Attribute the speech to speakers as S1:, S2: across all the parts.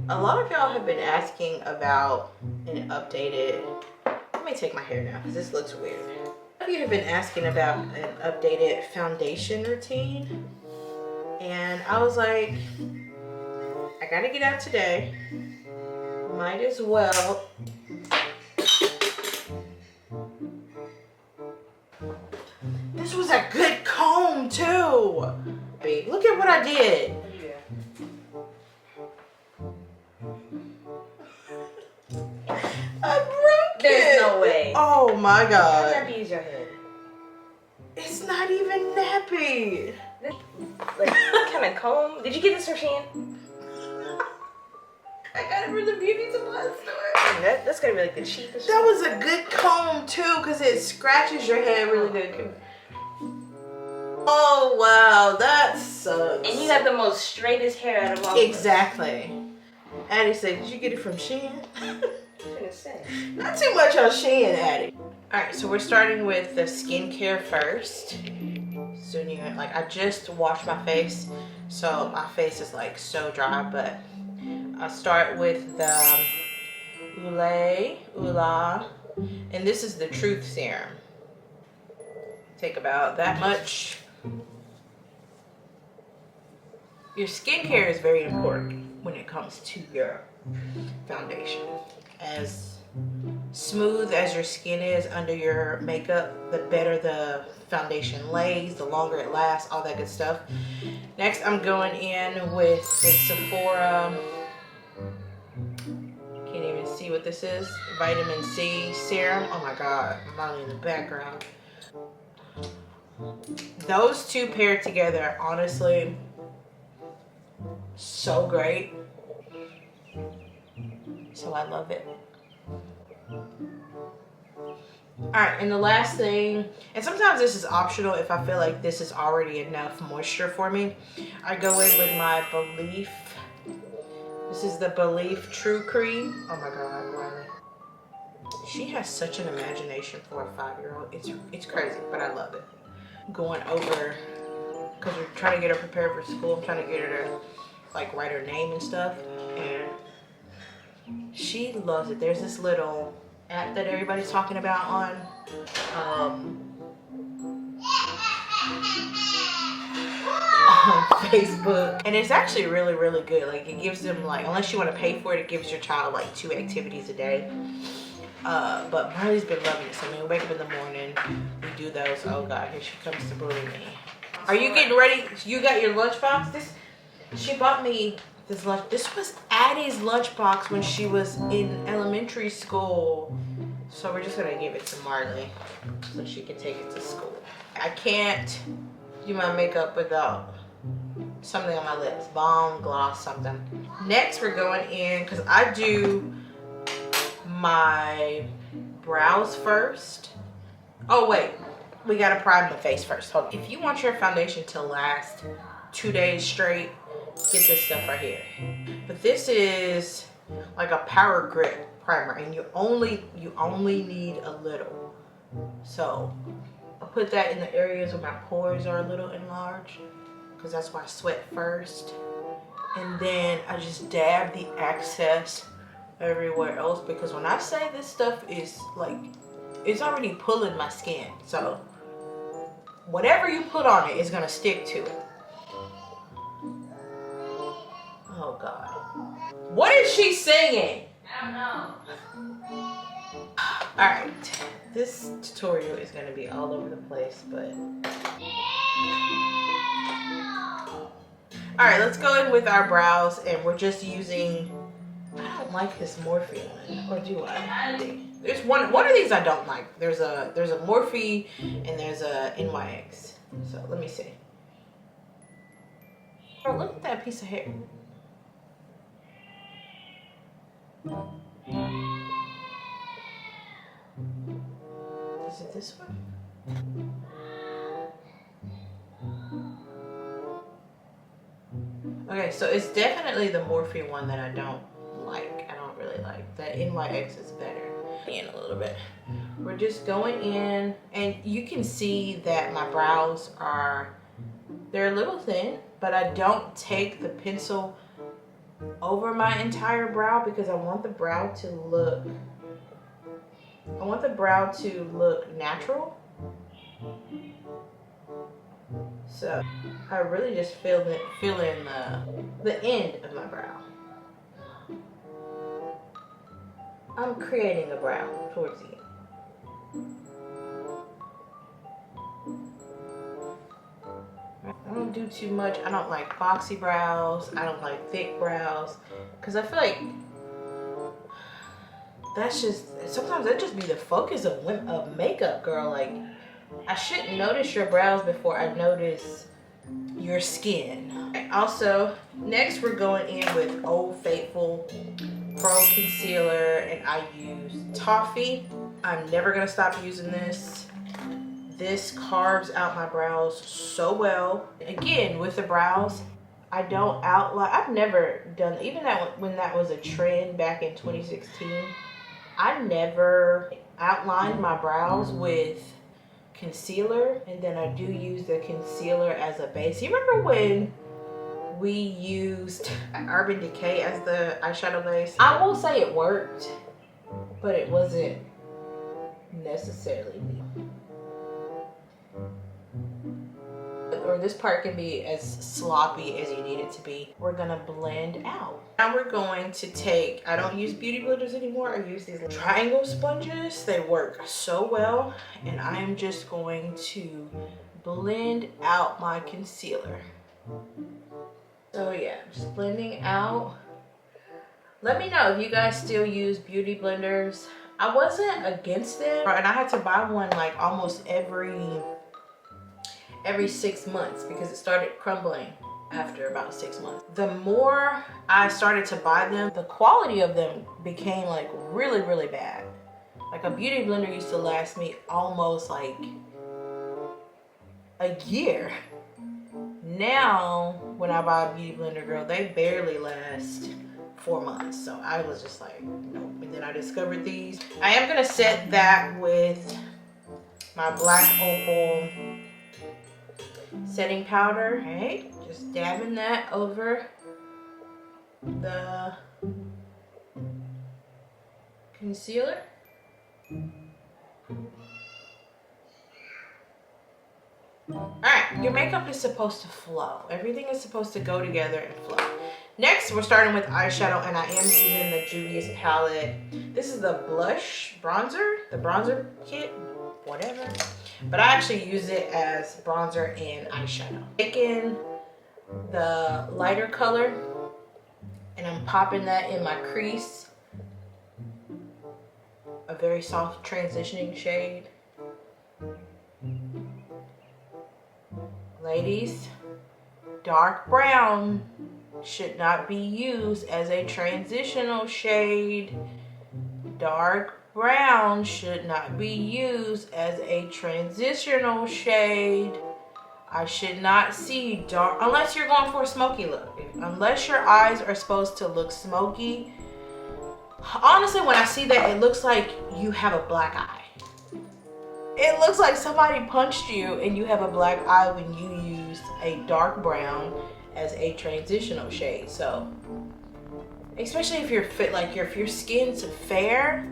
S1: A lot of y'all have been asking about an updated, let me take my hair now because this looks weird. A lot of you have been asking about an updated foundation routine. And I was like, I gotta get out today. Might as well. This was a good comb too. Look at what I did. I broke it.
S2: There's no way.
S1: Oh my god.
S2: How nappy is your head?
S1: It's not even nappy.
S2: Like, what kind of comb? Did you get this from Shein?
S1: I got it from the beauty supply store.
S2: That's gonna be like the cheapest.
S1: That was a good comb too, because it scratches your head really good. Oh wow, that sucks.
S2: And you have the most straightest hair out of all.
S1: Exactly. Addie said, did you get it from Shein?
S2: I was gonna say.
S1: Not too much on Shein, Addie. Alright, so we're starting with the skincare first. Soon you like, I just washed my face, so my face is like so dry, but I'll start with the Ula, and this is the Truth Serum. Take about that much. Your skincare is very important when it comes to your foundation. As smooth as your skin is under your makeup, the better the foundation lays, the longer it lasts, all that good stuff. Next, I'm going in with the Sephora, can't even see what this is, vitamin C serum. Oh my god, mommy in the background. Those two paired together, honestly, so great. So I love it. Alright, and the last thing, and sometimes this is optional if I feel like this is already enough moisture for me, I go in with my Belief. This is the Belief True Cream. Oh my god, Riley. She has such an imagination for a 5-year-old. It's crazy, but I love it. Going over, because we're trying to get her prepared for school. I'm trying to get her to like write her name and stuff, and she loves it. There's this little app that everybody's talking about on Facebook, and it's actually really good. Like, it gives them, like, unless you want to pay for it, it gives your child like 2 activities a day. But Marley's been loving it. So when we wake up in the morning, we do those. Oh god, here she comes to bully me. Are you getting ready? You got your lunchbox? She bought me this lunch. This was Addie's lunchbox when she was in elementary school. So we're just gonna give it to Marley so she can take it to school. I can't do my makeup without something on my lips. Balm, gloss, something. Next, we're going in, because I do my brows first. Oh wait, we gotta prime the face first. Hold on. If you want your foundation to last 2 days straight, get this stuff right here. But this is like a power grip primer, and you only need a little. So I put that in the areas where my pores are a little enlarged, because that's why I sweat first. And then I just dab the excess everywhere else, because when I say this stuff is like, it's already pulling my skin. So whatever you put on it is gonna stick to it. Oh god. What is she singing?
S2: I don't know.
S1: Alright. This tutorial is gonna be all over the place, but alright, let's go in with our brows, and we're just using, I don't like this Morphe one, or do I? There's one of these I don't like. There's a Morphe and there's a NYX. So let me see. Oh, look at that piece of hair. Is it this one? Okay, so it's definitely the Morphe one that I don't like. I don't really like. The NYX is better. In a little bit. We're just going in, and you can see that my brows are, they're a little thin, but I don't take the pencil over my entire brow because I want the brow to look natural. So I really just fill in the end of my brow. I'm creating a brow towards the end. I don't do too much. I don't like boxy brows. I don't like thick brows. Because I feel like that's just, sometimes that just be the focus of makeup, girl. Like, I shouldn't notice your brows before I notice your skin. Also, next we're going in with Old Faithful Pro Concealer, and I use Toffee. I'm never gonna stop using this. This carves out my brows so well. Again, with the brows, I don't outline. I've never done, even that when that was a trend back in 2016, I never outlined my brows with concealer, and then I do use the concealer as a base. You remember when we used Urban Decay as the eyeshadow base? I will say it worked, but it wasn't necessarily me. Or this part can be as sloppy as you need it to be. We're gonna blend out. Now we're going to take, I don't use beauty blenders anymore. I use these triangle sponges. They work so well. And I am just going to blend out my concealer. So yeah, just blending out. Let me know if you guys still use beauty blenders. I wasn't against them, and I had to buy one like almost every 6 months because it started crumbling after about 6 months. The more I started to buy them, the quality of them became like really, really bad. Like a beauty blender used to last me almost like a year. Now, when I buy a beauty blender, girl, they barely last 4 months. So I was just like, nope. And then I discovered these. I am gonna set that with my Black Opal setting powder. Okay, just dabbing that over the concealer. Alright, your makeup is supposed to flow. Everything is supposed to go together and flow. Next, we're starting with eyeshadow, and I am using the Juvia's palette. This is the blush bronzer, the bronzer kit, whatever. But I actually use it as bronzer and eyeshadow. Taking the lighter color, and I'm popping that in my crease. A very soft transitioning shade. Ladies, dark brown should not be used as a transitional shade. Dark brown should not be used as a transitional shade. I should not see dark, unless you're going for a smoky look. Unless your eyes are supposed to look smoky. Honestly, when I see that, it looks like you have a black eye. It looks like somebody punched you and you have a black eye when you used a dark brown as a transitional shade. So, especially if you're fit, like if your skin's fair,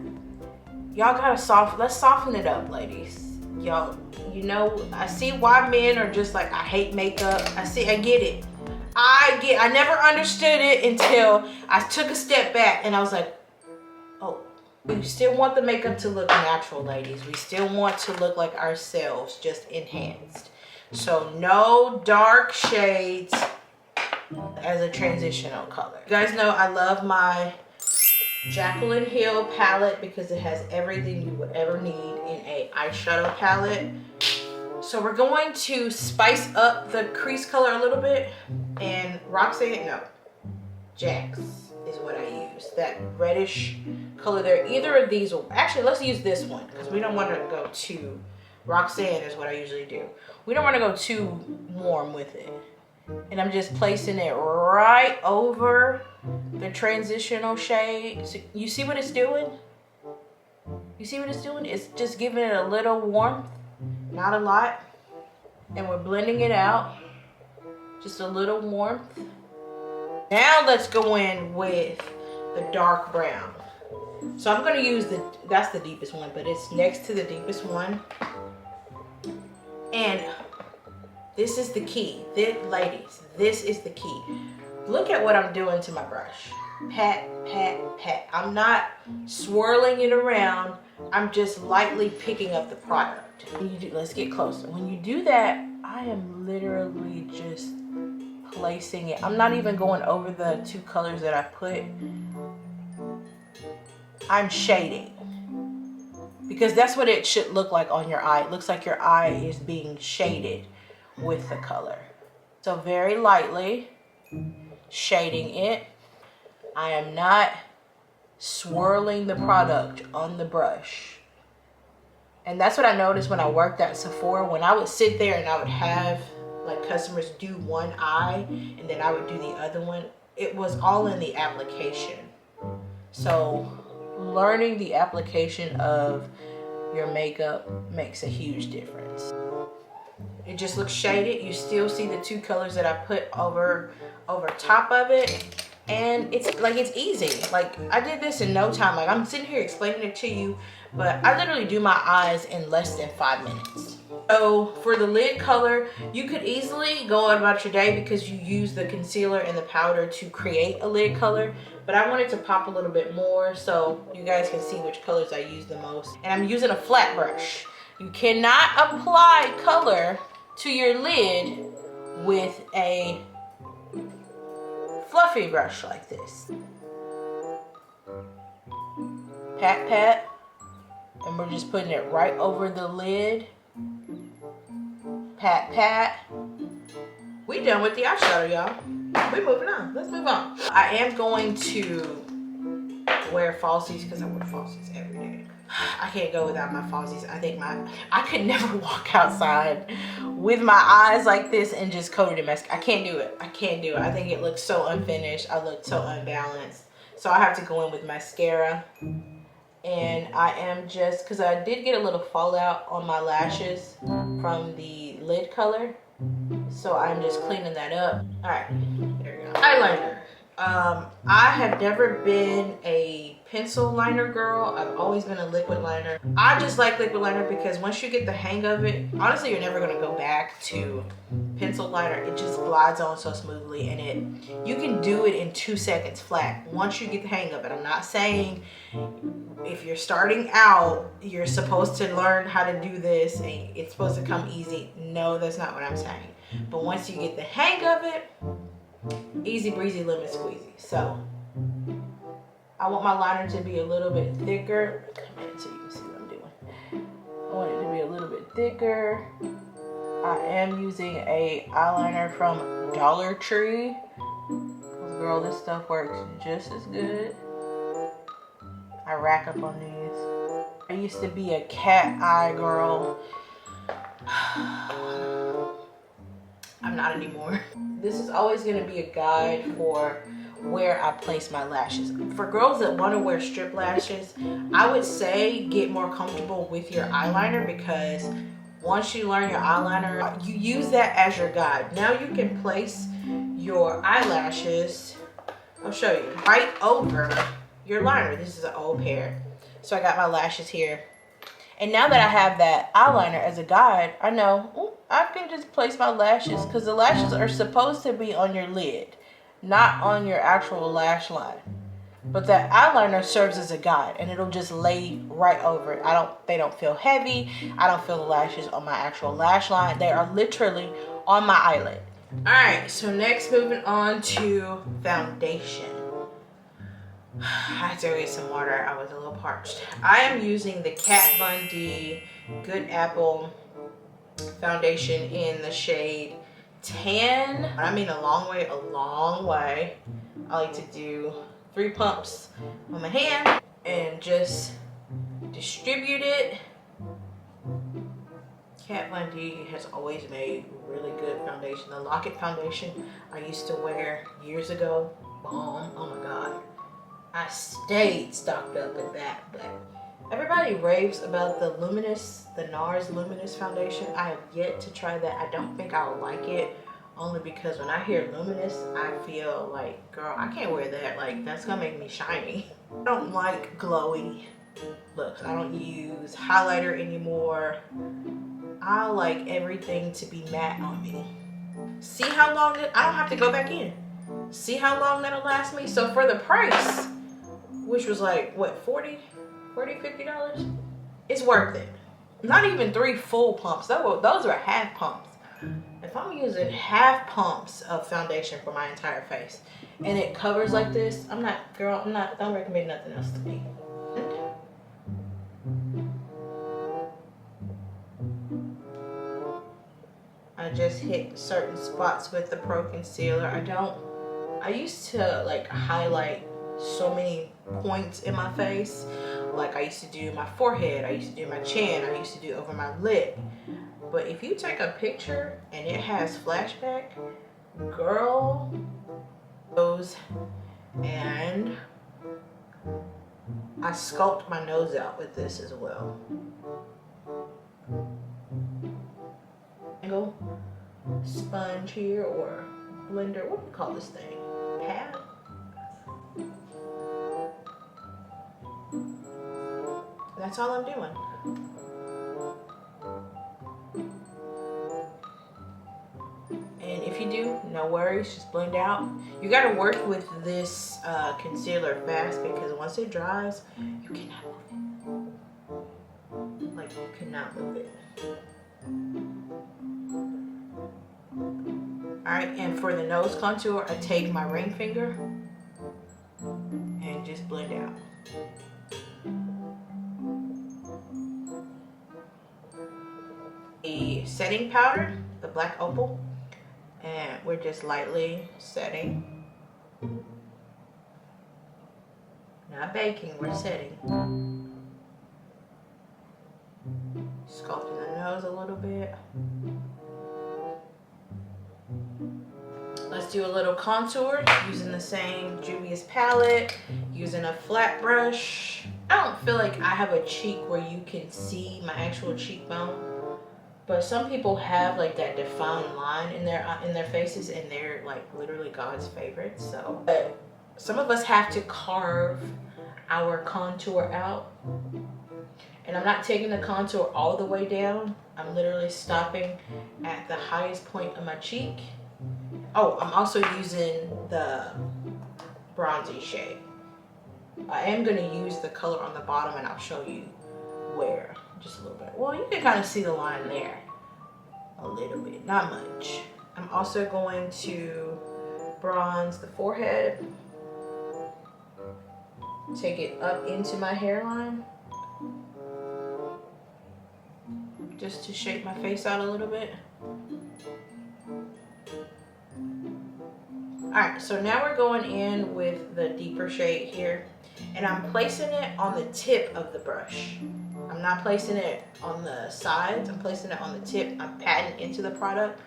S1: y'all gotta let's soften it up, ladies. Y'all, you know, I see why men are just like, I hate makeup. I get it. I never understood it until I took a step back and I was like, oh. We still want the makeup to look natural, ladies. We still want to look like ourselves, just enhanced. So no dark shades as a transitional color. You guys know I love my Jaclyn Hill palette because it has everything you would ever need in a eyeshadow palette. So we're going to spice up the crease color a little bit. And Jax is what I use. That reddish color there. Either of these will, actually let's use this one because we don't want to go too, Roxanne is what I usually do. We don't want to go too warm with it. And I'm just placing it right over the transitional shade. So you see what it's doing? You see what it's doing? It's just giving it a little warmth, not a lot. And we're blending it out. Just a little warmth. Now let's go in with the dark brown. So I'm gonna use that's the deepest one, but it's next to the deepest one. And this is the key. Ladies, this is the key. Look at what I'm doing to my brush. Pat, pat, pat. I'm not swirling it around. I'm just lightly picking up the product. Let's get closer. When you do that, I am literally just placing it. I'm not even going over the two colors that I put. I'm shading. Because that's what it should look like on your eye. It looks like your eye is being shaded with the color. So very lightly shading it. I am not swirling the product on the brush. And that's what I noticed when I worked at Sephora. When I would sit there and I would have like customers do one eye and then I would do the other one, it was all in the application. So learning the application of your makeup makes a huge difference. It just looks shaded. You still see the two colors that I put over top of it. And it's easy. Like, I did this in no time. Like, I'm sitting here explaining it to you, but I literally do my eyes in less than 5 minutes. So for the lid color, you could easily go about your day because you use the concealer and the powder to create a lid color. But I wanted to pop a little bit more so you guys can see which colors I use the most. And I'm using a flat brush. You cannot apply color to your lid with a fluffy brush like this. Pat, pat. And we're just putting it right over the lid. Pat, pat. We done with the eyeshadow, y'all. We're moving on. Let's move on. I am going to wear falsies because I wear falsies every day. I can't go without my falsies. I could never walk outside with my eyes like this and just coated in mascara. I can't do it. I can't do it. I think it looks so unfinished. I look so unbalanced. So I have to go in with mascara. And I am just, because I did get a little fallout on my lashes from the lid color. So I'm just cleaning that up. All right, there we go. Eyeliner. I have never been a pencil liner girl. I've always been a liquid liner. I just like liquid liner because once you get the hang of it, honestly, you're never gonna go back to pencil liner. It just glides on so smoothly, and you can do it in 2 seconds flat once you get the hang of it. I'm not saying if you're starting out, you're supposed to learn how to do this and it's supposed to come easy. No, that's not what I'm saying. But once you get the hang of it, easy breezy, lemon squeezy. So I want my liner to be a little bit thicker. Come in so you can see what I'm doing. I want it to be a little bit thicker. I am using a eyeliner from Dollar Tree. Girl, this stuff works just as good. I rack up on these. I used to be a cat eye girl. I'm not anymore. This is always gonna be a guide for where I place my lashes. For girls that wanna wear strip lashes, I would say get more comfortable with your eyeliner because once you learn your eyeliner, you use that as your guide. Now you can place your eyelashes, I'll show you, right over your liner. This is an old pair. So I got my lashes here. And now that I have that eyeliner as a guide, I know I can just place my lashes because the lashes are supposed to be on your lid, not on your actual lash line. But that eyeliner serves as a guide and it'll just lay right over it. They don't feel heavy. I don't feel the lashes on my actual lash line. They are literally on my eyelid. All right, so next moving on to foundation. I had to go get some water. I was a little parched. I am using the Kat Von D Good Apple foundation in the shade Tan. I mean a long way, a long way. I like to do 3 pumps on my hand and just distribute it. Kat Von D has always made really good foundation. The Lock-It foundation I used to wear years ago. Bomb. Oh my God. I stayed stocked up with that, but everybody raves about the NARS Luminous foundation. I have yet to try that. I don't think I'll like it only because when I hear luminous, I feel like, girl, I can't wear that. Like, that's gonna make me shiny. I don't like glowy looks. I don't use highlighter anymore. I like everything to be matte on me. See how long I don't have to go back in. See how long that'll last me? So for the price, which was like, what, $40, $50? It's worth it. Not even 3 full pumps. Those are half pumps. If I'm using half pumps of foundation for my entire face and it covers like this, don't recommend nothing else to me. I just hit certain spots with the Pro Concealer. I used to like highlight so many points in my face. Like I used to do my forehead, I used to do my chin, I used to do over my lip. But if you take a picture and it has flashback, girl, those, and I sculpt my nose out with this as well. Angle, sponge here or blender, what do you call this thing? Pad? That's all I'm doing. And if you do, no worries, just blend out. You gotta work with this concealer fast because once it dries, you cannot move it. Like, you cannot move it. Alright, and for the nose contour, I take my ring finger and just blend out. The setting powder, the black opal, and we're just lightly setting. Not baking, we're setting. Sculpting the nose a little bit. Let's do a little contour using the same Juvia's palette, using a flat brush. I don't feel like I have a cheek where you can see my actual cheekbone. But some people have like that defined line in their faces, and they're like literally God's favorite. So, but some of us have to carve our contour out. And I'm not taking the contour all the way down. I'm literally stopping at the highest point of my cheek. Oh, I'm also using the bronzy shade. I am gonna use the color on the bottom, and I'll show you where. Just a little bit. Well, you can kind of see the line there a little bit, not much. I'm also going to bronze the forehead, take it up into my hairline just to shape my face out a little bit. Alright, so now we're going in with the deeper shade here, and I'm placing it on the tip of the brush. I'm not placing it on the sides, I'm placing it on the tip. I'm patting into the product,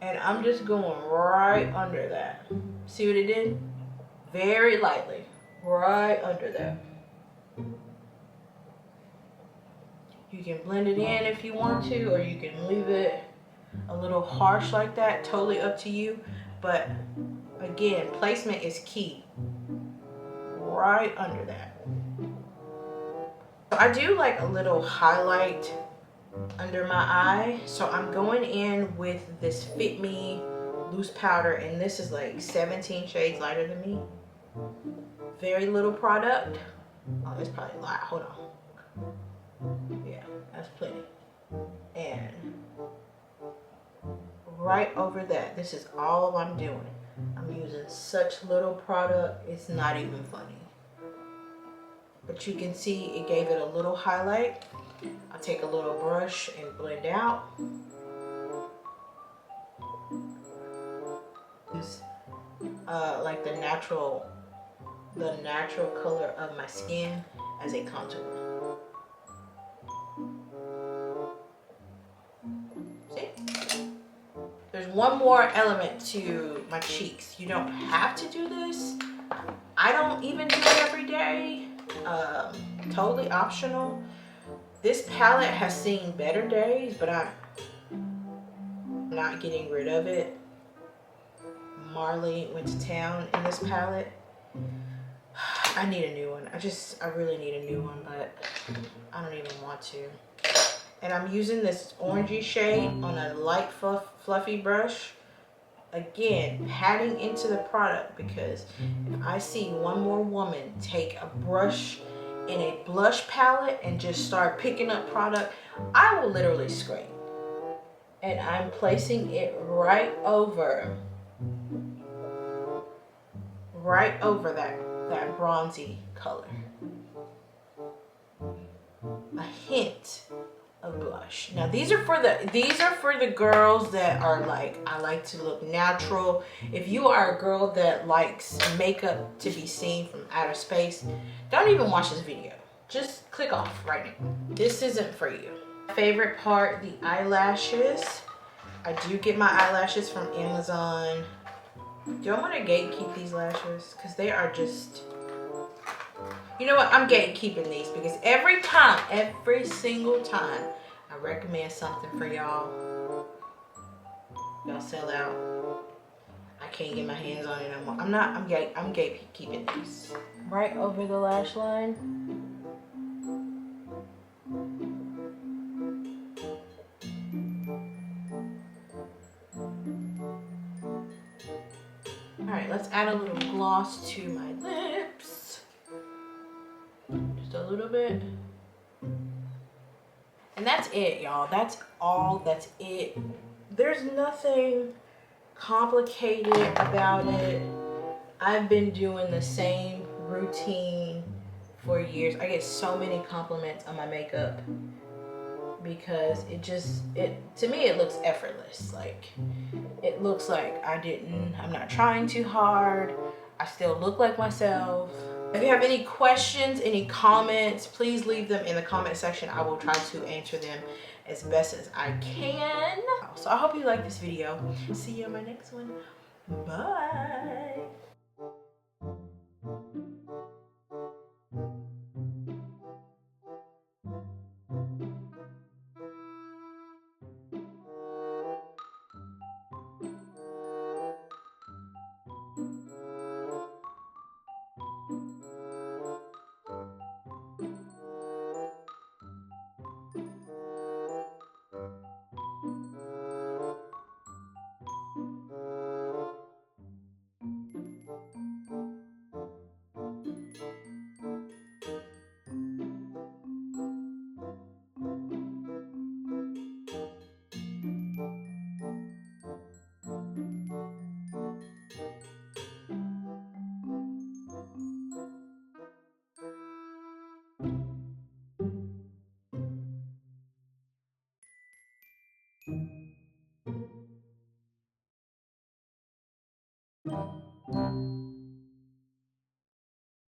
S1: and I'm just going right under that. See what it did? Very lightly, right under that. You can blend it in if you want to, or you can leave it a little harsh like that, totally up to you. But again, placement is key. Right under that. I do like a little highlight under my eye, so I'm going in with this Fit Me loose powder, and this is like 17 shades lighter than me. Very little product. Oh, it's probably a lot. Hold on. Yeah, that's plenty. And right over that, this is all I'm doing. I'm using such little product, it's not even funny. But you can see it gave it a little highlight. I'll take a little brush and blend out. Use like the natural color of my skin as a contour. See? There's one more element to my cheeks. You don't have to do this. I don't even do it every day. Totally optional. This palette has seen better days, but I'm not getting rid of it. Marley went to town in this palette. I need a new one. I really need a new one, but I don't even want to. And I'm using this orangey shade on a light fluffy brush. Again, patting into the product, because if I see one more woman take a brush in a blush palette and just start picking up product, I will literally scream. And I'm placing it right over that bronzy color. A hint of blush. Now these are for the girls that are like, I like to look natural. If you are a girl that likes makeup to be seen from outer space, don't even watch this video. Just click off right now. This isn't for you. Favorite part, the eyelashes. I do get my eyelashes from Amazon. Do I want to gatekeep these lashes? Because they are just... You know what? I'm gatekeeping these because every single time, I recommend something for y'all, y'all sell out. I can't get my hands on it no more. I'm gatekeeping these. Right over the lash line. All right, let's add a little gloss to my lips. Just a little bit. And that's it, y'all. That's all. That's it. There's nothing complicated about it. I've been doing the same routine for years. I get so many compliments on my makeup because to me it looks effortless. Like, it looks like I'm not trying too hard. I still look like myself. If you have any questions, any comments, please leave them in the comment section. I will try to answer them as best as I can. So I hope you like this video. See you on my next one. Bye.